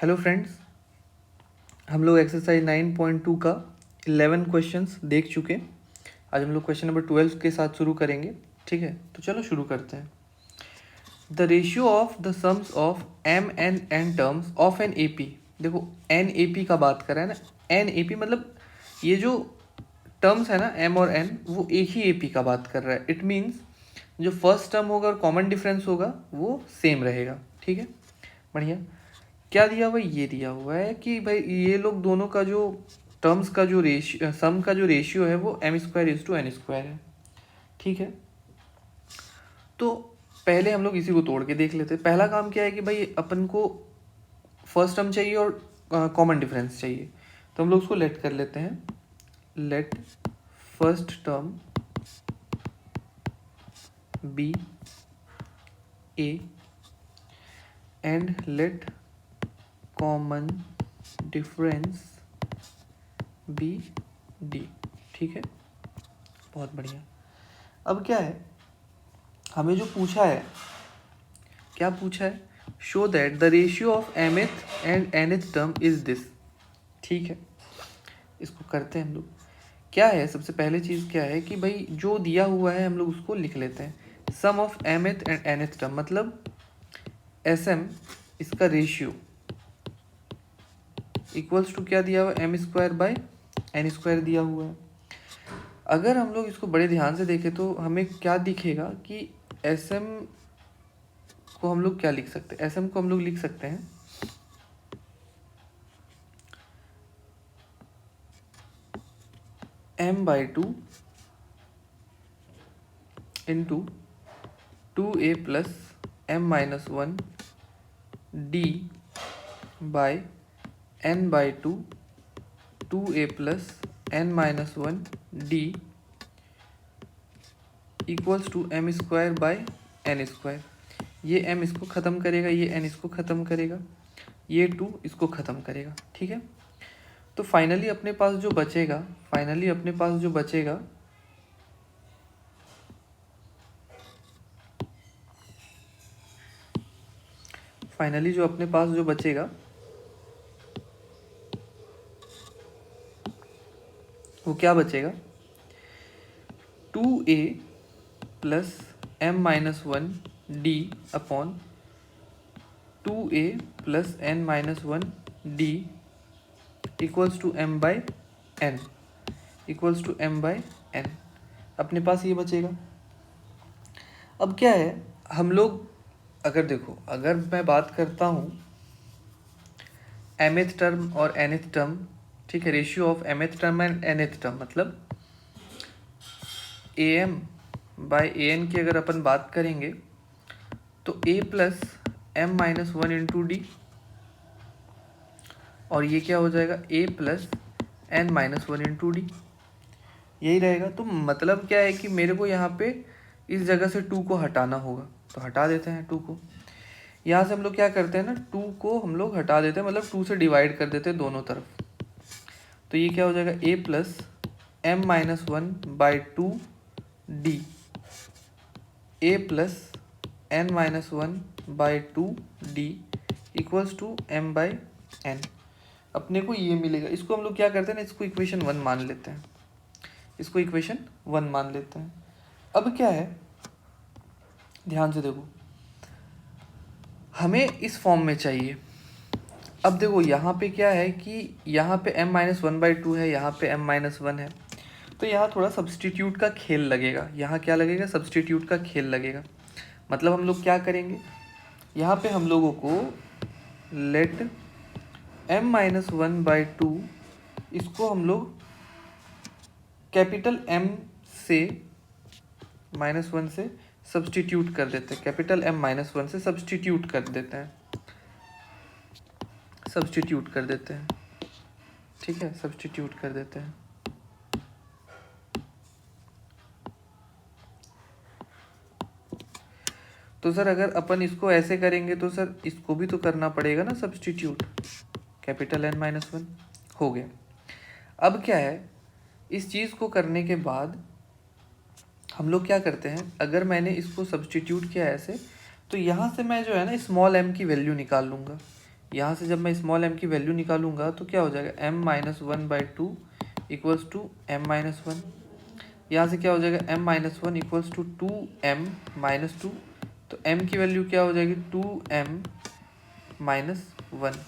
Hello friends, हम लोग exercise 9.2 का 11 क्वेश्चंस देख चुके। आज हम लोग क्वेश्चन नंबर 12 के साथ शुरू करेंगे। ठीक है, तो चलो शुरू करते हैं। The ratio of the sums of M and N terms of N A P. देखो एन ए पी का बात कर रहा है ना, एन ए पी मतलब ये जो टर्म्स है ना एम और एन, वो एक ही ए पी का बात कर रहा है। इट मीन्स जो फर्स्ट टर्म होगा और कॉमन डिफरेंस होगा वो सेम रहेगा। ठीक है, बढ़िया। क्या दिया हुआ है? ये दिया हुआ है कि भाई ये लोग दोनों का जो टर्म्स का जो रेशियो, सम का जो रेशियो है वो m square is to n square है। ठीक है, तो पहले हम लोग इसी को तोड़ के देख लेते हैं। पहला काम क्या है कि भाई अपन को फर्स्ट टर्म चाहिए और कॉमन डिफरेंस चाहिए, तो हम लोग उसको लेट कर लेते हैं। Let first term be a and let common difference be d. ठीक है, बहुत बढ़िया। अब क्या है, हमें जो पूछा है, क्या पूछा है? Show that the ratio of mth and nth term is this. ठीक है, इसको करते हैं हम लोग। क्या है, सबसे पहले चीज़ क्या है कि भाई जो दिया हुआ है हम लोग उसको लिख लेते हैं। Sum of mth and nth term मतलब एस एम, इसका रेशियो इक्वल्स टू क्या दिया हुआ है? M square by N square दिया हुआ है। अगर हम लोग इसको बड़े ध्यान से देखें तो हमें क्या दिखेगा कि एस एम को हम लोग क्या लिख सकते हैं? एस एम को हम लोग लिख सकते हैं m by two into 2a plus M minus one d by n by two 2a plus N minus one d equals to m square by N square. ये m इसको ख़त्म करेगा, ये n इसको ख़त्म करेगा, ये 2 इसको ख़त्म करेगा। ठीक है, तो फाइनली अपने पास जो बचेगा, फाइनली अपने पास जो बचेगा फाइनली जो अपने पास जो बचेगा वो क्या बचेगा? 2a plus M minus one d upon 2a plus N minus one d equals to M by n, equals to M by N. अपने पास ये बचेगा। अब क्या है, हम लोग अगर देखो, अगर मैं बात करता हूँ एमएथ टर्म और एनएथ टर्म, ठीक है, ratio of mth term and nth term मतलब A M by A N की अगर अपन बात करेंगे तो A plus M minus one into D, और ये क्या हो जाएगा? A plus N minus one into D, यही रहेगा। तो मतलब क्या है कि मेरे को यहाँ पे इस जगह से 2 को हटाना होगा, तो हटा देते हैं 2 को। यहाँ से हम लोग क्या करते हैं ना, 2 को हम लोग हटा देते हैं, मतलब 2 से डिवाइड कर देते हैं दोनों तरफ। तो ये क्या हो जाएगा? A plus M minus one by two D, A plus N minus one by two D equals to M by N. अपने को ये मिलेगा। इसको हम लोग क्या करते हैं ना, इसको इक्वेशन 1 मान लेते हैं, इसको इक्वेशन 1 मान लेते हैं। अब क्या है, ध्यान से देखो, हमें इस फॉर्म में चाहिए। अब देखो यहाँ पे क्या है कि यहाँ पे m minus one by to है, यहाँ पे m माइनस वन है, तो यहाँ थोड़ा सब्सटीट्यूट का खेल लगेगा। यहाँ क्या लगेगा? सब्सटीट्यूट का खेल लगेगा। मतलब हम लोग क्या करेंगे, यहाँ पे हम लोगों को let m minus one by two, इसको हम लोग कैपिटल M से माइनस वन से सब्सटीट्यूट कर देते हैं, कैपिटल M माइनस वन से सब्सटीट्यूट कर देते हैं, सब्सटीट्यूट कर देते हैं। ठीक है, सब्सटीट्यूट कर देते हैं। तो सर अगर अपन इसको ऐसे करेंगे तो सर इसको भी तो करना पड़ेगा ना substitute, capital N minus one हो गया। अब क्या है, इस चीज़ को करने के बाद हम लोग क्या करते हैं, अगर मैंने इसको सब्सटीट्यूट किया ऐसे, तो यहाँ से मैं जो है ना स्मॉल m की वैल्यू निकाल लूँगा। यहाँ से जब मैं स्मॉल m की वैल्यू निकालूंगा तो क्या हो जाएगा, m minus one by two equals to m minus one. यहाँ से क्या हो जाएगा, m minus one equals to 2m minus two. तो m की वैल्यू क्या हो जाएगी, 2m माइनस वन।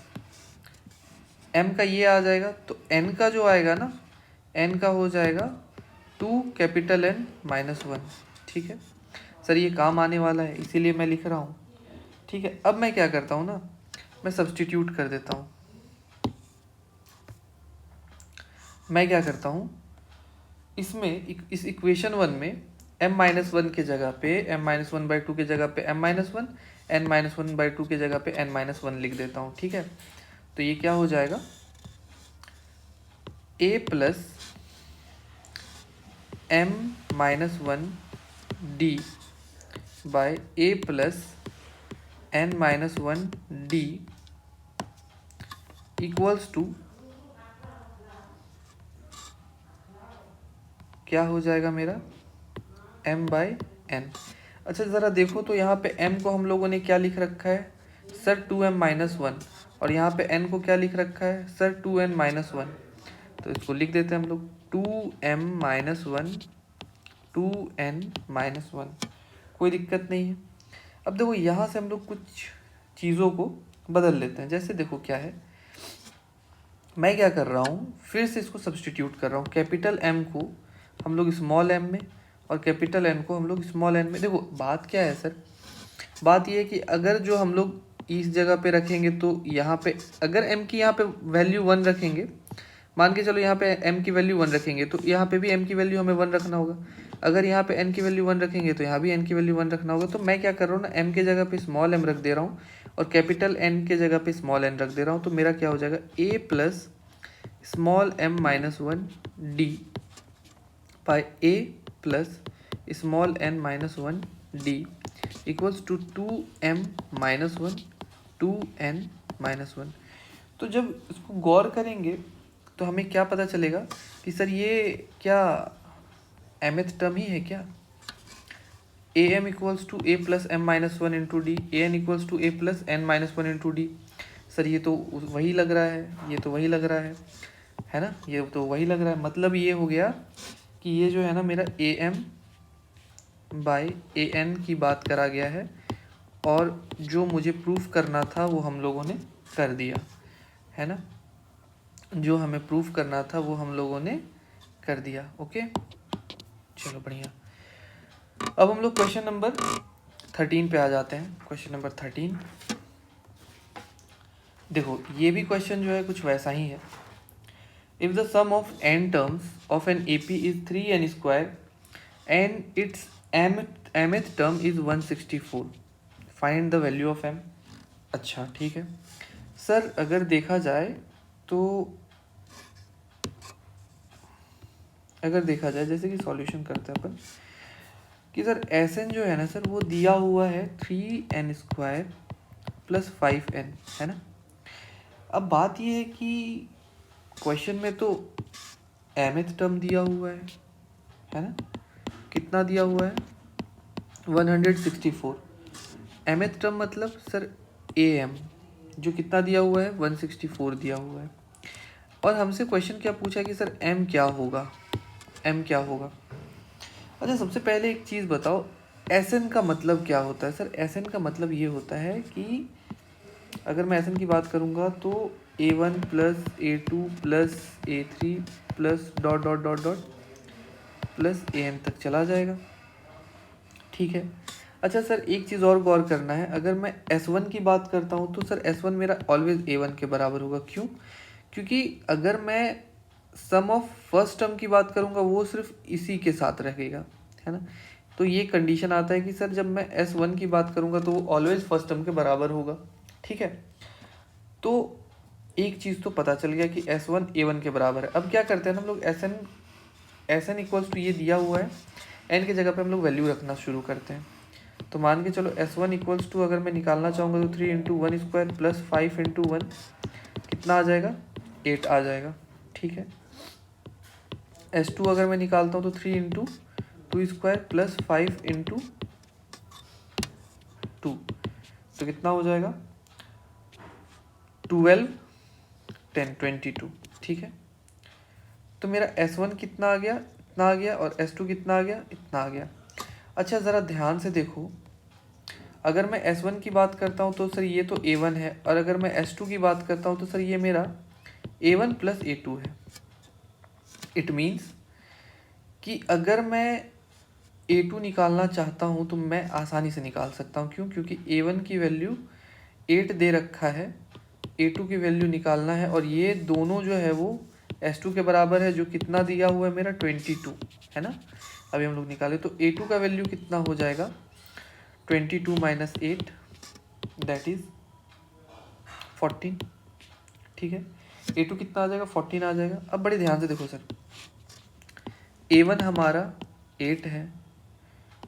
m का ये आ जाएगा तो n का जो आएगा ना, n का हो जाएगा 2 कैपिटल N माइनस वन। ठीक है सर, ये काम आने वाला है इसीलिए मैं लिख रहा हूँ। ठीक है, अब मैं क्या करता हूँ ना, मैं सब्स्टिट्यूट कर देता हूँ। मैं क्या करता हूँ, इसमें इस इक्वेशन वन में m माइनस वन के जगह पे m minus one by to के जगह पे m minus one, n minus one by to के जगह पे n माइनस वन लिख देता हूँ। ठीक है, तो ये क्या हो जाएगा, a plus m minus one d by a plus n minus one d equals to क्या हो जाएगा मेरा, m बाई n। अच्छा ज़रा देखो तो यहाँ पे m को हम लोगों ने क्या लिख रखा है सर, 2m माइनस वन, और यहाँ पे n को क्या लिख रखा है सर, 2n माइनस वन। तो इसको लिख देते हैं हम लोग 2m minus one 2n minus one, कोई दिक्कत नहीं है। अब देखो यहाँ से हम लोग कुछ चीज़ों को बदल लेते हैं। जैसे देखो क्या है, मैं क्या कर रहा हूँ, फिर से इसको सब्स्टिट्यूट कर रहा हूँ। कैपिटल M को हम लोग स्मॉल m में और कैपिटल N को हम लोग स्मॉल n में। देखो बात क्या है सर, बात ये है कि अगर जो हम लोग इस जगह पे रखेंगे तो यहाँ पे अगर m की यहाँ पे वैल्यू वन रखेंगे, मान के चलो यहाँ पे m की वैल्यू वन रखेंगे तो यहाँ पे भी m की वैल्यू हमें वन रखना होगा। अगर यहाँ पे n की वैल्यू वन रखेंगे तो यहाँ भी n की वैल्यू वन रखना होगा। तो मैं क्या कर रहा हूँ ना, m के जगह पे स्मॉल m रख दे रहा हूँ और कैपिटल N के जगह पे स्मॉल n रख दे रहा हूँ। तो मेरा क्या हो जाएगा, a plus small m minus one d by a plus small n minus one d equals to 2m minus one 2n minus one. तो जब इसको गौर करेंगे तो हमें क्या पता चलेगा कि सर ये क्या mth टर्म ही है क्या, am equals to a plus m minus one into d, an equals to a plus n minus one into d. Sir ये तो वही लग रहा है, ये तो वही लग रहा है ना, ये तो वही लग रहा है। मतलब ये हो गया कि ये जो है ना मेरा am बाई an की बात करा गया है, और जो मुझे प्रूफ करना था वो हम लोगों ने कर दिया है ना, जो हमें प्रूफ करना था वो हम लोगों ने कर दिया। ओके चलो बढ़िया। अब हम लोग क्वेश्चन नंबर 13 पे आ जाते हैं। क्वेश्चन नंबर 13 देखो, ये भी क्वेश्चन जो है कुछ वैसा ही है। If the sum of n terms of an AP is 3n square and its mth term is 164, find the value of m। अच्छा ठीक है सर, अगर देखा जाए तो जैसे कि सॉल्यूशन करते हैं अपन कि सर Sn जो है ना सर, वो दिया हुआ है 3n स्क्वायर प्लस 5n है ना। अब बात ये है कि क्वेश्चन में तो mth टर्म दिया हुआ है ना, कितना दिया हुआ है 164। mth टर्म मतलब सर am जो कितना दिया हुआ है 164 दिया हुआ है, और हमसे क्वेश्चन क्या पूछा कि सर m क्या होगा, m क्या होगा। अच्छा सबसे पहले एक चीज़ बताओ, Sn का मतलब क्या होता है। सर Sn का मतलब ये होता है कि अगर मैं Sn की बात करूँगा तो a1 plus a2 plus a3 plus dot dot dot dot plus am तक चला जाएगा। ठीक है, अच्छा सर एक चीज़ और गौर करना है, अगर मैं S1 की बात करता हूँ तो सर S1 मेरा ऑलवेज a1 के बराबर होगा। क्यों, क्योंकि अगर मैं सम ऑफ फर्स्ट टर्म की बात करूँगा वो सिर्फ इसी के साथ रहेगा है ना। तो ये कंडीशन आता है कि सर जब मैं S1 की बात करूँगा तो वो ऑलवेज फर्स्ट टर्म के बराबर होगा। ठीक है, तो एक चीज़ तो पता चल गया कि S1 a1 के बराबर है। अब क्या करते हैं हम लोग, Sn इक्वल्स टू ये दिया हुआ है, n की जगह पे हम लोग वैल्यू रखना शुरू करते हैं। तो मान के चलो S1 इक्वल्स टू अगर मैं निकालना चाहूँगा तो 3 into one square plus 5 into one कितना आ जाएगा 8 आ जाएगा। ठीक है, S2 अगर मैं निकालता हूँ तो 3 into two square plus 5 into two, तो कितना हो जाएगा 12 10 22, ठीक है। तो मेरा S1 कितना आ गया, इतना आ गया, और S2 कितना आ गया, इतना आ गया। अच्छा ज़रा ध्यान से देखो, अगर मैं S1 की बात करता हूँ तो सर ये तो A1 है, और अगर मैं S2 की बात करता हूँ तो सर ये मेरा A1 प्लस A2 है। इट मीन्स कि अगर मैं A2 निकालना चाहता हूँ तो मैं आसानी से निकाल सकता हूँ। क्यों? क्योंकि A1 की वैल्यू 8 दे रखा है, A2 की वैल्यू निकालना है, और ये दोनों जो है वो S2 के बराबर है, जो कितना दिया हुआ है मेरा 22 है ना। अभी हम लोग निकाले तो A2 का वैल्यू कितना हो जाएगा, 22 माइनस 8 दैट इज 14, ठीक है। A2 कितना आ जाएगा, 14 आ जाएगा। अब बड़े ध्यान से देखो सर, A1 हमारा 8 है,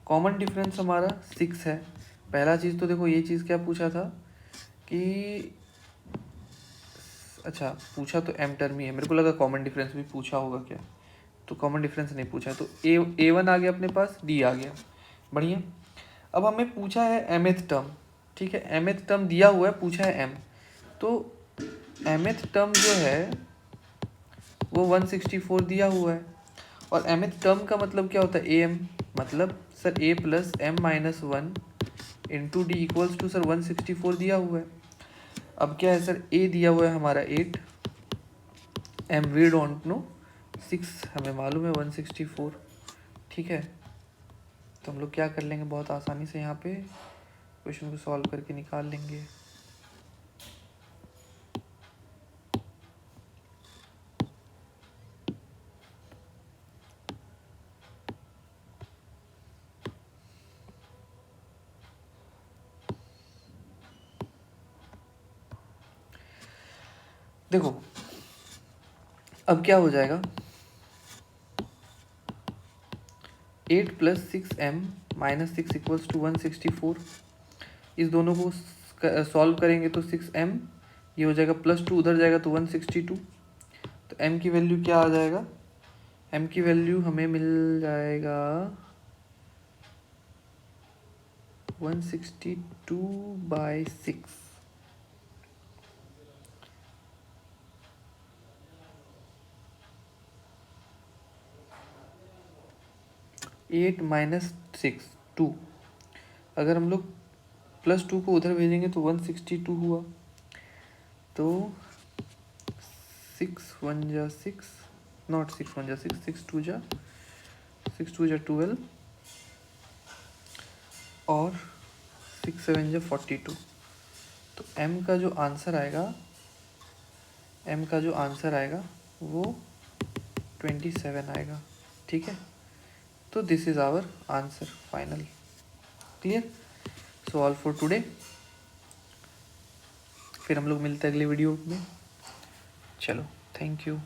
कॉमन डिफरेंस हमारा 6 है। पहला चीज़ तो देखो, ये चीज़ क्या पूछा था कि, अच्छा पूछा तो एम टर्म ही है, मेरे को लगा कॉमन डिफरेंस भी पूछा होगा क्या, तो कॉमन डिफरेंस नहीं पूछा। तो A1 आ गया अपने पास, D आ गया, बढ़िया। अब हमें पूछा है mth टर्म, ठीक है। mth टर्म दिया हुआ है, पूछा है m, तो mth टर्म जो है वो 164 दिया हुआ है, और mth टर्म का मतलब क्या होता है, am, मतलब sir a plus m minus 1 into d equals to sir 164 दिया हुआ है। अब क्या है सर, a दिया हुआ है हमारा 8, m वी डोंट नो, 6 हमें मालूम है 164, ठीक है। तो हम लोग क्या कर लेंगे, बहुत आसानी से यहाँ पे क्वेश्चन को सॉल्व करके निकाल लेंगे। देखो अब क्या हो जाएगा, 8 plus 6m minus 6 equals to 164। इस दोनों को सॉल्व करेंगे तो 6m ये हो जाएगा, प्लस 2 उधर जाएगा तो 162। तो m की वैल्यू क्या आ जाएगा, m की वैल्यू हमें मिल जाएगा 162/6। 8 माइनस 6 2, अगर हम लोग प्लस 2 को उधर भेजेंगे तो 162 हुआ। तो 6 1 जा 6, नॉट 6 1 जा 6, 6 2 जा 12, और 6 7 जा 42। तो m का जो आंसर आएगा, m का जो आंसर आएगा वो 27 आएगा, ठीक है। तो this is our answer final, clear. So all for today, फिर हम लोग मिलते हैं अगले वीडियो में। चलो, थैंक यू।